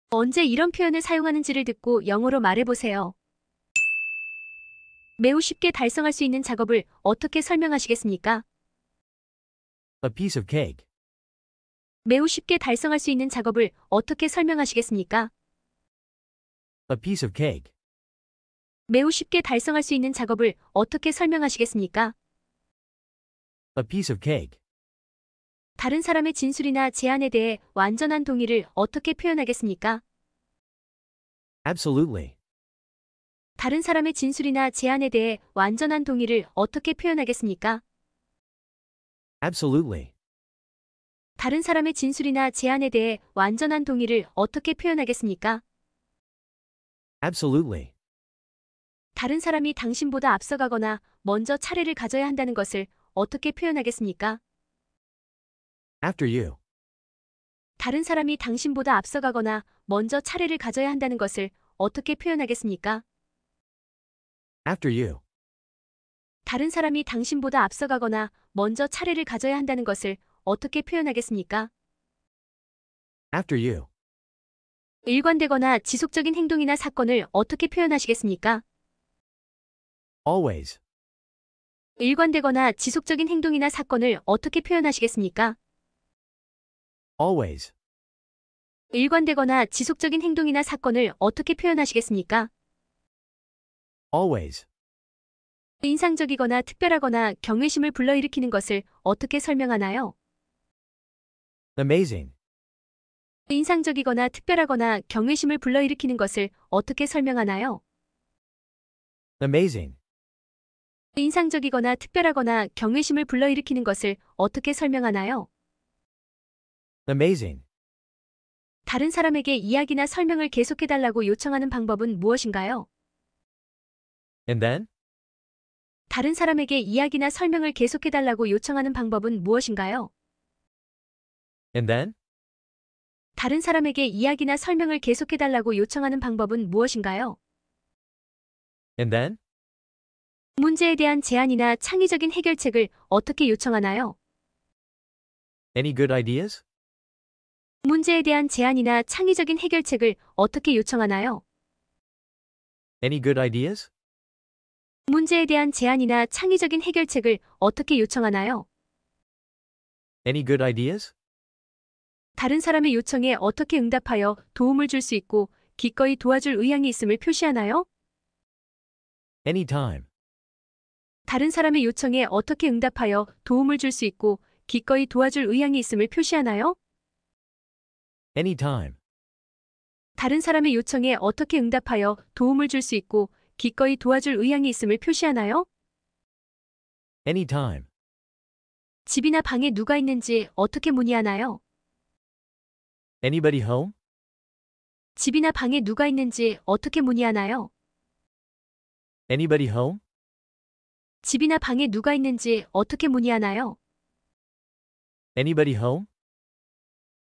언제 이런 표현을 사용하는지를 듣고 영어로 말해보세요. 매우 쉽게 달성할 수 있는 작업을 어떻게 설명하시겠습니까? A piece of cake. 매우 쉽게 달성할 수 있는 작업을 어떻게 설명하시겠습니까? A piece of cake. 매우 쉽게 달성할 수 있는 작업을 어떻게 설명하시겠습니까? A piece of cake. 다른 사람의 진술이나 제안에 대해 완전한 동의를 어떻게 표현하겠습니까? Absolutely. 다른 사람의 진술이나 제안에 대해 완전한 동의를 어떻게 표현하겠습니까? Absolutely. 다른 사람의 진술이나 제안에 대해 완전한 동의를 어떻게 표현하겠습니까? Absolutely. 다른 사람이 당신보다 앞서가거나 먼저 차례를 가져야 한다는 것을 어떻게 표현하겠습니까? After you. 다른 사람이 당신보다 앞서가거나 먼저 차례를 가져야 한다는 것을 어떻게 표현하겠습니까? After you. 다른 사람이 당신보다 앞서가거나 먼저 차례를 가져야 한다는 것을 어떻게 표현하겠습니까? After you. 일관되거나 지속적인 행동이나 사건을 어떻게 표현하시겠습니까? Always. 일관되거나 지속적인 행동이나 사건을 어떻게 표현하시겠습니까? Always. 일관되거나 지속적인 행동이나 사건을 어떻게 표현하시겠습니까? Always. 인상적이거나 특별하거나 경외심을 불러일으키는 것을 어떻게 설명하나요? Amazing. 인상적이거나 특별하거나 경외심을 불러일으키는 것을 어떻게 설명하나요? Amazing. 인상적이거나 특별하거나 경외심을 불러일으키는 것을 어떻게 설명하나요? Amazing. 다른 사람에게 이야기나 설명을 계속해달라고 요청하는 방법은 무엇인가요? And then? 다른 사람에게 이야기나 설명을 계속해달라고 요청하는 방법은 무엇인가요? And then? 다른 사람에게 이야기나 설명을 계속해달라고 요청하는 방법은 무엇인가요? And then? 문제에 대한 제안이나 창의적인 해결책을 어떻게 요청하나요? Any good ideas? 문제에 대한 제안이나 창의적인 해결책을 어떻게 요청하나요? Any good ideas? 문제에 대한 제안이나 창의적인 해결책을 어떻게 요청하나요? Any good ideas? 다른 사람의 요청에 어떻게 응답하여 도움을 줄 수 있고 기꺼이 도와줄 의향이 있음을 표시하나요? Anytime. 다른 사람의 요청에 어떻게 응답하여 도움을 줄 수 있고 기꺼이 도와줄 의향이 있음을 표시하나요? Anytime. 다른 사람의 요청에 어떻게 응답하여 도움을 줄 수 있고 기꺼이 도와줄 의향이 있음을 표시하나요? Anytime. 집이나 방에 누가 있는지 어떻게 문의하나요? Anybody home? 집이나 방에 누가 있는지 어떻게 문의하나요? Anybody home? 집이나 방에 누가 있는지 어떻게 문의하나요? Anybody home?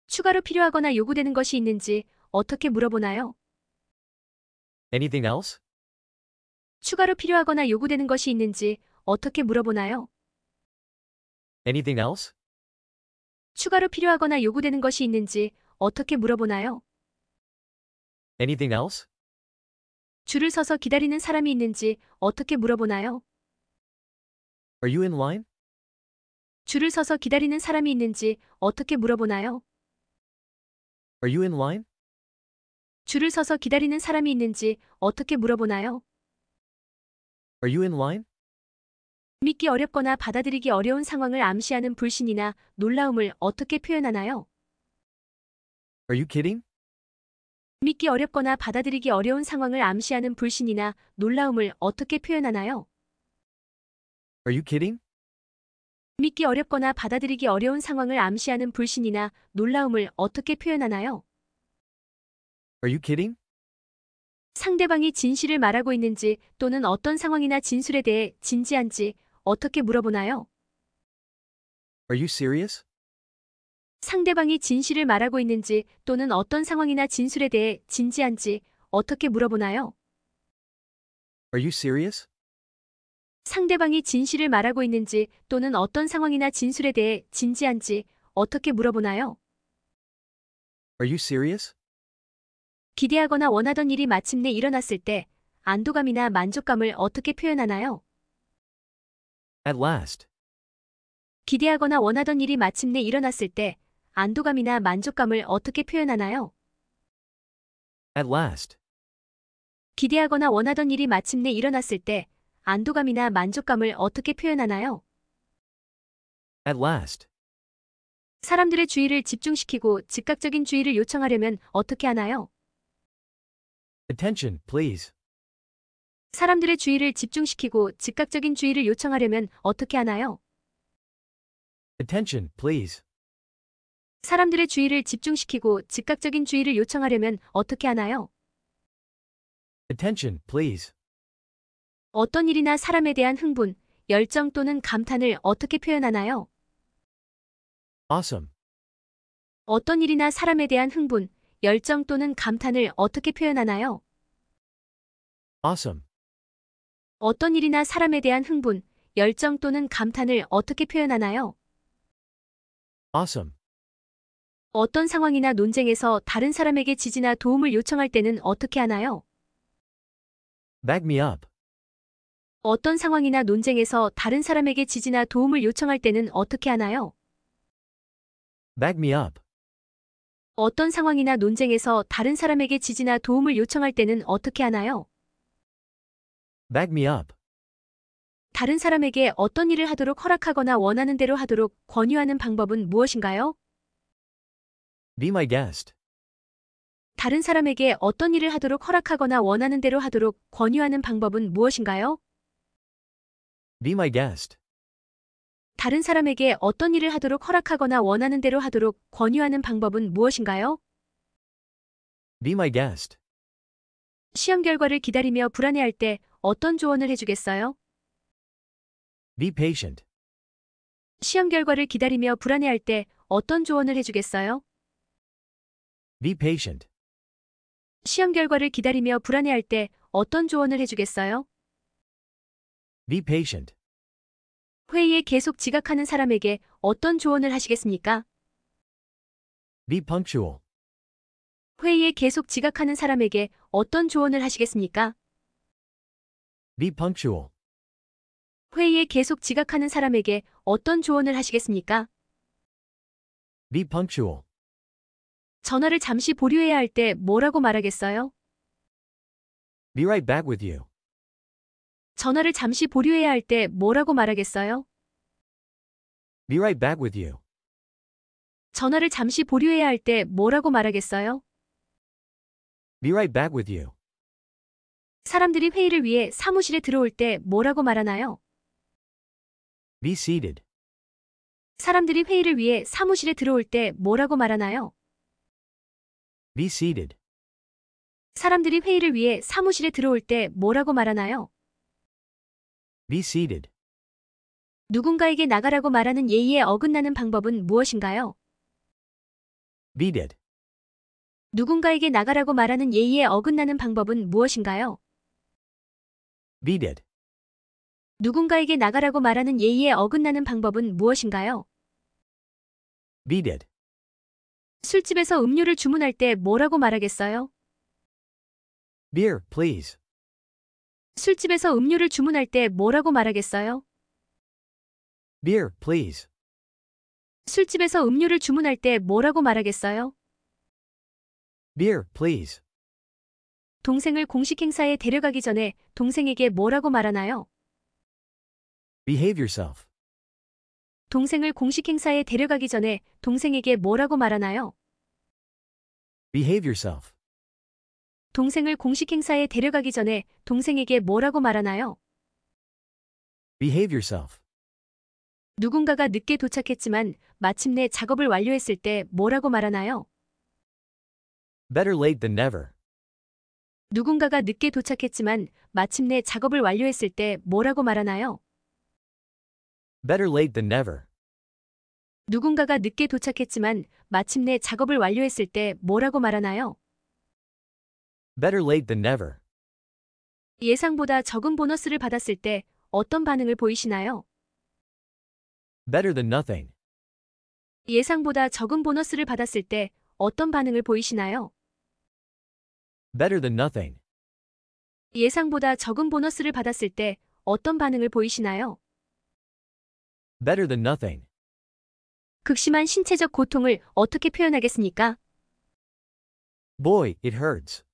추가로 필요하거나 요구되는 것이 있는지 어떻게 물어보나요? Anything else? 추가로 필요하거나 요구되는 것이 있는지 어떻게 물어보나요? Anything else? 추가로 필요하거나 요구되는 것이 있는지 어떻게 물어보나요? Anything else? 줄을 서서 기다리는 사람이 있는지 어떻게 물어보나요? Are you in line? 줄을 서서 기다리는 사람이 있는지 어떻게 물어보나요? Are you in line? 줄을 서서 기다리는 사람이 있는지 어떻게 물어보나요? Are you in line? 믿기 어렵거나 받아들이기 어려운 상황을 암시하는 불신이나 놀라움을 어떻게 표현하나요? Are you kidding? 믿기 어렵거나 받아들이기 어려운 상황을 암시하는 불신이나 놀라움을 어떻게 표현하나요? Are you kidding? 믿기 어렵거나 받아들이기 어려운 상황을 암시하는 불신이나 놀라움을 어떻게 표현하나요? Are you kidding? 상대방이 진실을 말하고 있는지 또는 어떤 상황이나 진술에 대해 진지한지 어떻게 물어보나요? Are you serious? 상대방이 진실을 말하고 있는지 또는 어떤 상황이나 진술에 대해 진지한지 어떻게 물어보나요? Are you serious? 상대방이 진실을 말하고 있는지 또는 어떤 상황이나 진술에 대해 진지한지 어떻게 물어보나요? Are you serious? 기대하거나 원하던 일이 마침내 일어났을 때 안도감이나 만족감을 어떻게 표현하나요? At last. 기대하거나 원하던 일이 마침내 일어났을 때 안도감이나 만족감을 어떻게 표현하나요? At last. 기대하거나 원하던 일이 마침내 일어났을 때 안도감이나 만족감을 어떻게 표현하나요? At last. 사람들의 주의를 집중시키고 즉각적인 주의를 요청하려면 어떻게 하나요? Attention, please. 사람들의 주의를 집중시키고 즉각적인 주의를 요청하려면 어떻게 하나요? Attention, please. 사람들의 주의를 집중시키고 즉각적인 주의를 요청하려면 어떻게 하나요? Attention, please. 어떤 일이나 사람에 대한 흥분, 열정 또는 감탄을 어떻게 표현하나요? Awesome. 어떤 일이나 사람에 대한 흥분, 열정 또는 감탄을 어떻게 표현하나요? Awesome. 어떤 일이나 사람에 대한 흥분, 열정 또는 감탄을 어떻게 표현하나요? Awesome. 어떤 상황이나 논쟁에서 다른 사람에게 지지나 도움을 요청할 때는 어떻게 하나요? Back me up. 어떤 상황이나 논쟁에서 다른 사람에게 지지나 도움을 요청할 때는 어떻게 하나요? Back me up. 어떤 상황이나 논쟁에서 다른 사람에게 지지나 도움을 요청할 때는 어떻게 하나요? Back me up. 다른 사람에게 어떤 일을 하도록 허락하거나 원하는 대로 하도록 권유하는 방법은 무엇인가요? Be my guest. 다른 사람에게 어떤 일을 하도록 허락하거나 원하는 대로 하도록 권유하는 방법은 무엇인가요? Be my guest. 다른 사람에게 어떤 일을 하도록 허락하거나 원하는 대로 하도록 권유하는 방법은 무엇인가요? Be my guest. 시험 결과를 기다리며 불안해할 때 어떤 조언을 해주겠어요? Be patient. 시험 결과를 기다리며 불안해할 때 어떤 조언을 해주겠어요? Be patient. 시험 결과를 기다리며 불안해할 때 어떤 조언을 해주겠어요? Be patient. 회의에 계속 지각하는 사람에게 어떤 조언을 하시겠습니까? Be punctual. 회의에 계속 지각하는 사람에게 어떤 조언을 하시겠습니까? Be punctual. 회의에 계속 지각하는 사람에게 어떤 조언을 하시겠습니까? Be punctual. 전화를 잠시 보류해야 할 때 뭐라고 말하겠어요? Be right back with you. 전화를 잠시 보류해야 할 때 뭐라고 말하겠어요? Be right back with you. 전화를 잠시 보류해야 할 때 뭐라고 말하겠어요? Be right back with you. 사람들이 회의를 위해 사무실에 들어올 때 뭐라고 말하나요? Be seated. 사람들이 회의를 위해 사무실에 들어올 때 뭐라고 말하나요? Be seated. 사람들이 회의를 위해 사무실에 들어올 때 뭐라고 말하나요? Be seated. 누군가에게 나가라고 말하는 예의에 어긋나는 방법은 무엇인가요? Beat it. 누군가에게 나가라고 말하는 예의에 어긋나는 방법은 무엇인가요? Beat it. 누군가에게 나가라고 말하는 예의에 어긋나는 방법은 무엇인가요? Beat it. 술집에서 음료를 주문할 때 뭐라고 말하겠어요? Beer, please. 술집에서 음료를 주문할 때 뭐라고 말하겠어요? Beer, please. 술집에서 음료를 주문할 때 뭐라고 말하겠어요? Beer, please. 동생을 공식 행사에 데려가기 전에 동생에게 뭐라고 말하나요? Behave yourself. 동생을 공식 행사에 데려가기 전에 동생에게 뭐라고 말하나요? Behave yourself. 동생을 공식 행사에 데려가기 전에 동생에게 뭐라고 말하나요? Behave yourself. 누군가가 늦게 도착했지만 마침내 작업을 완료했을 때 뭐라고 말하나요? Better late than never. 누군가가 늦게 도착했지만 마침내 작업을 완료했을 때 뭐라고 말하나요? Better late than never. 누군가가 늦게 도착했지만 마침내 작업을 완료했을 때 뭐라고 말하나요? Better late than never. 예상보다 적은 보너스를 받았을 때 어떤 반응을 보이시나요? Better than nothing. 예상보다 적은 보너스를 받았을 때 어떤 반응을 보이시나요? Better than nothing. 예상보다 적은 보너스를 받았을 때 어떤 반응을 보이시나요? Better than nothing. 극심한 신체적 고통을 어떻게 표현하겠습니까? Boy, it hurts.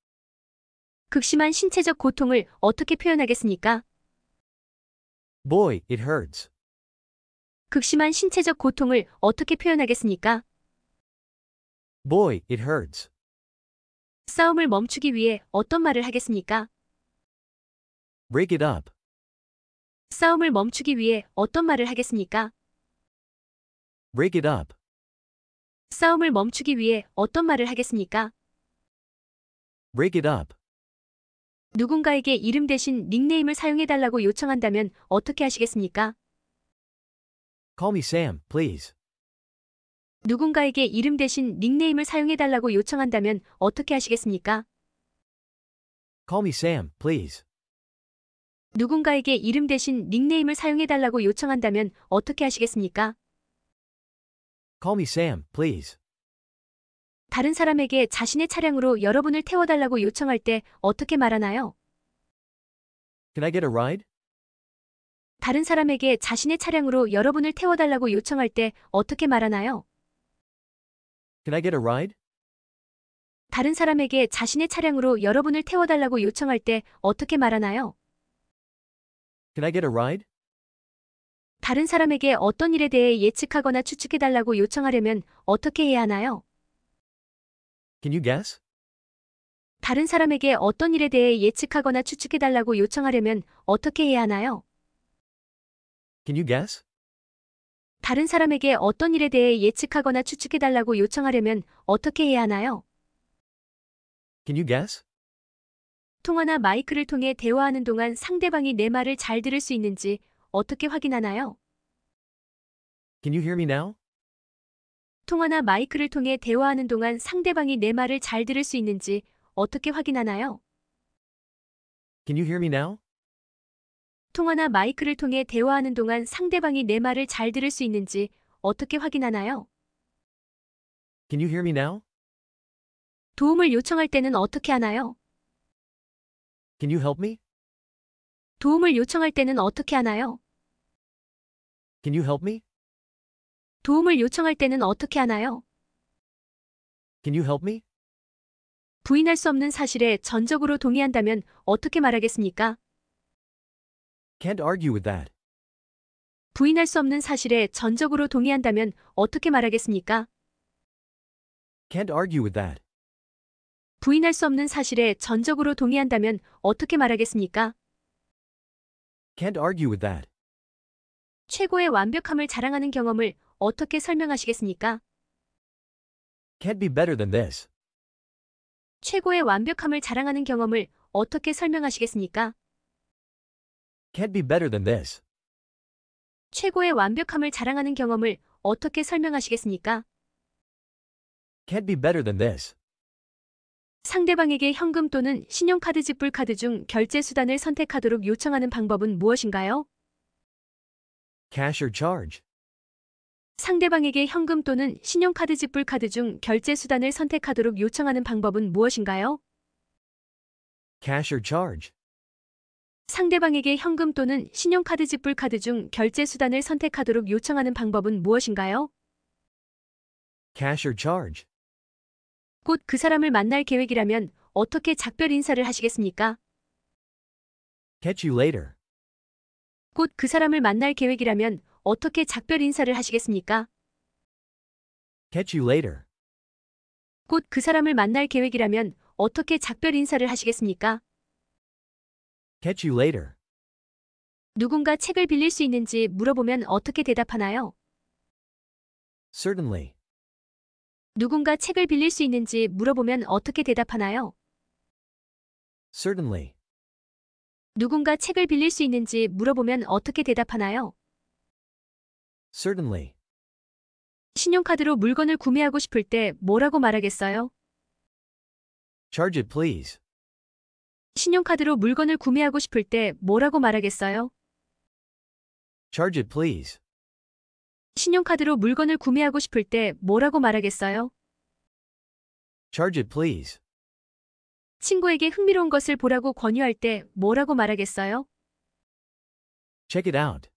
극심한 신체적 고통을 어떻게 표현하겠습니까? Boy, it hurts. 극심한 신체적 고통을 어떻게 표현하겠습니까? Boy, it hurts. 싸움을 멈추기 위해 어떤 말을 하겠습니까? Break it up. 싸움을 멈추기 위해 어떤 말을 하겠습니까? Break it up. 싸움을 멈추기 위해 어떤 말을 하겠습니까? Break it up. 누군가에게 이름 대신 닉네임을 사용해달라고 요청한다면 어떻게 하시겠습니까? Call me Sam, please. 누군가에게 이름 대신 닉네임을 사용해달라고 요청한다면 어떻게 하시겠습니까? Call me Sam, please. 누군가에게 이름 대신 닉네임을 사용해달라고 요청한다면 어떻게 하시겠습니까? Call me Sam, please. 다른 사람에게 자신의 차량으로 여러분을 태워달라고 요청할 때 어떻게 말하나요? Can I get a ride? 다른 사람에게 자신의 차량으로 여러분을 태워달라고 요청할 때 어떻게 말하나요? Can I get a ride? 다른 사람에게 자신의 차량으로 여러분을 태워달라고 요청할 때 어떻게 말하나요? Can I get a ride? 다른 사람에게 어떤 일에 대해 예측하거나 추측해달라고 요청하려면 어떻게 해야 하나요? Can you guess? 다른 사람에게 어떤 일에 대해 예측하거나 추측해달라고 요청하려면 어떻게 해야 하나요? Can you guess? 다른 사람에게 어떤 일에 대해 예측하거나 추측해달라고 요청하려면 어떻게 해야 하나요? Can you guess? 통화나 마이크를 통해 대화하는 동안 상대방이 내 말을 잘 들을 수 있는지 어떻게 확인하나요? Can you hear me now? 통화나 마이크를 통해 대화하는 동안 상대방이 내 말을 잘 들을 수 있는지 어떻게 확인하나요? Can you hear me now? 통화나 마이크를 통해 대화하는 동안 상대방이 내 말을 잘 들을 수 있는지 어떻게 확인하나요? Can you hear me now? 도움을 요청할 때는 어떻게 하나요? Can you help me? 도움을 요청할 때는 어떻게 하나요? Can you help me? 도움을 요청할 때는 어떻게 하나요? Can you help me? 부인할 수 없는 사실에 전적으로 동의한다면 어떻게 말하겠습니까? Can't argue with that. 부인할 수 없는 사실에 전적으로 동의한다면 어떻게 말하겠습니까? Can't argue with that. 부인할 수 없는 사실에 전적으로 동의한다면 어떻게 말하겠습니까? Can't argue with that. 최고의 완벽함을 자랑하는 경험을 어떻게 설명하시겠습니까? Can't be better than this. 최고의 완벽함을 자랑하는 경험을 어떻게 설명하시겠습니까? Can't be better than this. 최고의 완벽함을 자랑하는 경험을 어떻게 설명하시겠습니까? Can't be better than this. 상대방에게 현금 또는 신용카드 지불카드 중 결제 수단을 선택하도록 요청하는 방법은 무엇인가요? Cash or charge. 상대방에게 현금 또는 신용카드 지불카드 중 결제 수단을 선택하도록 요청하는 방법은 무엇인가요? Cash or charge. 상대방에게 현금 또는 신용카드 지불카드 중 결제 수단을 선택하도록 요청하는 방법은 무엇인가요? Cash or charge. 곧 그 사람을 만날 계획이라면 어떻게 작별 인사를 하시겠습니까? Catch you later. 곧 그 사람을 만날 계획이라면 어떻게 작별 인사를 하시겠습니까? Catch you later. 곧 그 사람을 만날 계획이라면 어떻게 작별 인사를 하시겠습니까? Catch you later. 누군가 책을 빌릴 수 있는지 물어보면 어떻게 대답하나요? Certainly. 누군가 책을 빌릴 수 있는지 물어보면 어떻게 대답하나요? Certainly. 누군가 책을 빌릴 수 있는지 물어보면 어떻게 대답하나요? Certainly. 신용카드로 물건을 구매하고 싶을 때 뭐라고 말하겠어요? Charge it, please. 신용카드로 물건을 구매하고 싶을 때 뭐라고 말하겠어요? Charge it, please. 신용카드로 물건을 구매하고 싶을 때 뭐라고 말하겠어요? Charge it, please. 친구에게 흥미로운 것을 보라고 권유할 때 뭐라고 말하겠어요? Check it out.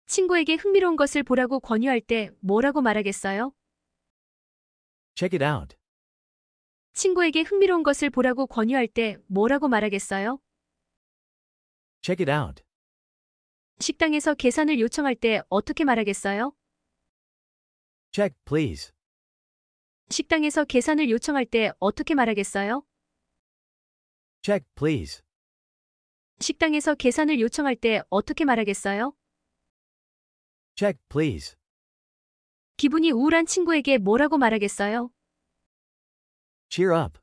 친구에게 흥미로운 것을 보라고 권유할 때 뭐라고 말하겠어요? Check it out. 친구에게 흥미로운 것을 보라고 권유할 때 뭐라고 말하겠어요? Check it out. 식당에서 계산을 요청할 때 어떻게 말하겠어요? Check, please. 식당에서 계산을 요청할 때 어떻게 말하겠어요? Check, please. 식당에서 계산을 요청할 때 어떻게 말하겠어요? Check, please. 기분이 우울한 친구에게 뭐라고 말하겠어요? Cheer up.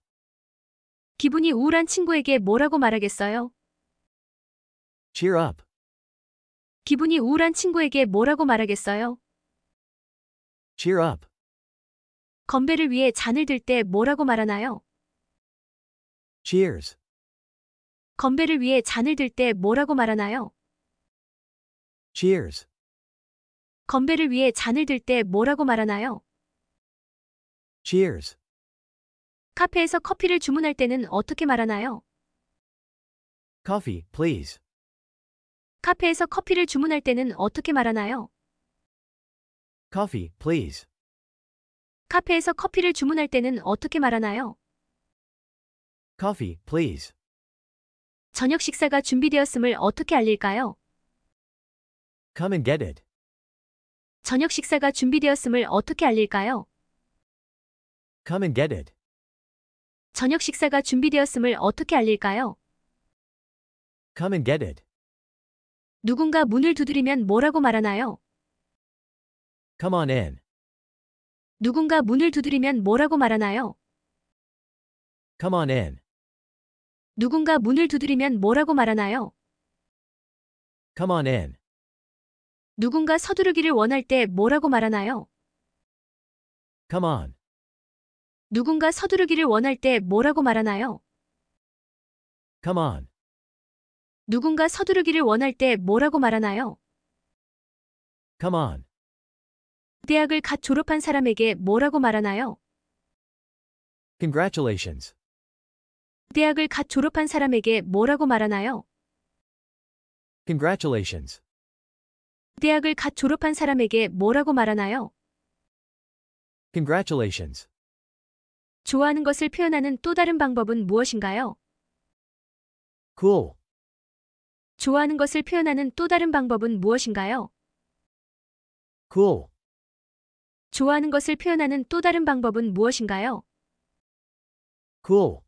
기분이 우울한 친구에게 뭐라고 말하겠어요? Cheer up. 기분이 우울한 친구에게 뭐라고 말하겠어요? Cheer up. 건배를 위해 잔을 들 때 뭐라고 말하나요? Cheers. 건배를 위해 잔을 들 때 뭐라고 말하나요? Cheers. 건배를 위해 잔을 들 때 뭐라고 말하나요? Cheers. 카페에서 커피를 주문할 때는 어떻게 말하나요? Coffee, please. 카페에서 커피를 주문할 때는 어떻게 말하나요? Coffee, please. 카페에서 커피를 주문할 때는 어떻게 말하나요? Coffee, please. 저녁 식사가 준비되었음을 어떻게 알릴까요? Come and get it. 저녁 식사가 준비되었음을 어떻게 알릴까요? Come and get it. 저녁 식사가 준비되었음을 어떻게 알릴까요? Come and get it. 누군가 문을 두드리면 뭐라고 말하나요? Come on in. 누군가 문을 두드리면 뭐라고 말하나요? Come on in. 누군가 문을 두드리면 뭐라고 말하나요? Come on in. 누군가 서두르기를 원할 때 뭐라고 말하나요? Come on. 누군가 서두르기를 원할 때 뭐라고 말하나요? Come on. 누군가 서두르기를 원할 때 뭐라고 말하나요? Come on. 대학을 갓 졸업한 사람에게 뭐라고 말하나요? Congratulations. 대학을 갓 졸업한 사람에게 뭐라고 말하나요? Congratulations. 대학을 갓 졸업한 사람에게 뭐라고 말하나요? Congratulations. 좋아하는 것을 표현하는 또 다른 방법은 무엇인가요? Cool. 좋아하는 것을 표현하는 또 다른 방법은 무엇인가요? Cool. 좋아하는 것을 표현하는 또 다른 방법은 무엇인가요? Cool.